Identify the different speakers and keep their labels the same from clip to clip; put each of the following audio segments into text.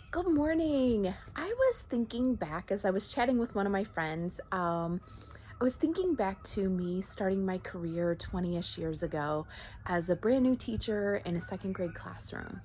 Speaker 1: Good morning. I was thinking back as I was chatting with one of my friends. I was thinking back to me starting my career 20-ish years ago as a brand new teacher in a second grade classroom.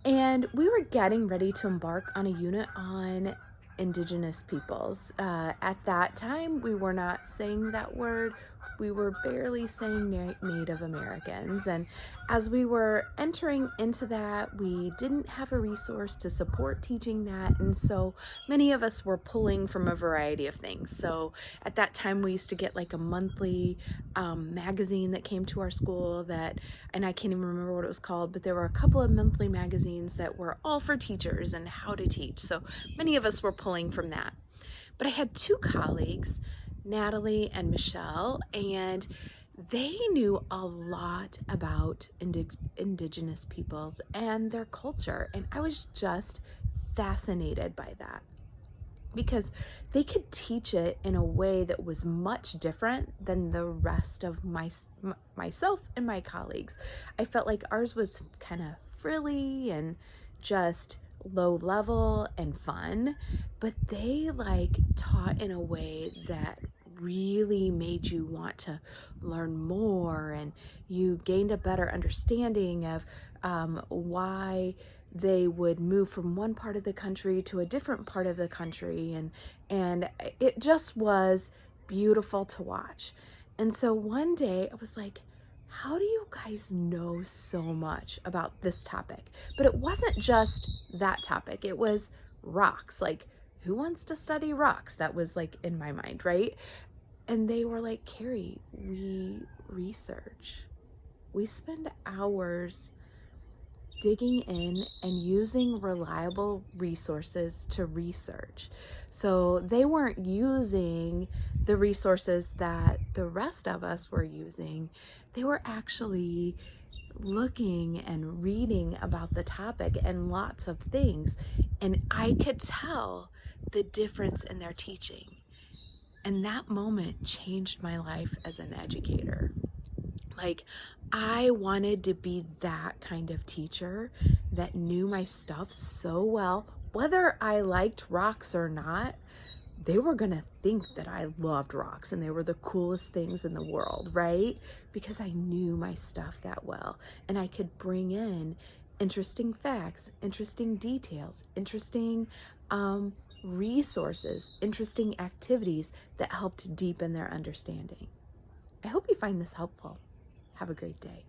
Speaker 1: And we were getting ready to embark on a unit on Indigenous peoples. At that time, we were not saying that word. We were barely saying Native Americans. And as we were entering into that, we didn't have a resource to support teaching that. And so many of us were pulling from a variety of things. So at that time, we used to get like a monthly magazine that came to our school and I can't even remember what it was called, but there were a couple of monthly magazines that were all for teachers and how to teach. So many of us were pulling from that. But I had two colleagues, Natalie and Michelle, and they knew a lot about Indigenous peoples and their culture. And I was just fascinated by that because they could teach it in a way that was much different than the rest of myself and my colleagues. I felt like ours was kind of frilly and just low level and fun, but they taught in a way that really made you want to learn more, and you gained a better understanding of why they would move from one part of the country to a different part of the country, and it just was beautiful to watch. And so one day I was like, how do you guys know so much about this topic? But it wasn't just that topic. It was rocks. Like, who wants to study rocks? That was like in my mind, right? And they were like, Carrie, we research. We spend hours digging in and using reliable resources to research. So they weren't using the resources that the rest of us were using. They were actually looking and reading about the topic and lots of things. And I could tell the difference in their teaching. And that moment changed my life as an educator. Like, I wanted to be that kind of teacher that knew my stuff so well. Whether I liked rocks or not, they were gonna think that I loved rocks and they were the coolest things in the world, right? Because I knew my stuff that well, and I could bring in interesting facts, interesting details, interesting resources, interesting activities that helped deepen their understanding. I hope you find this helpful. Have a great day.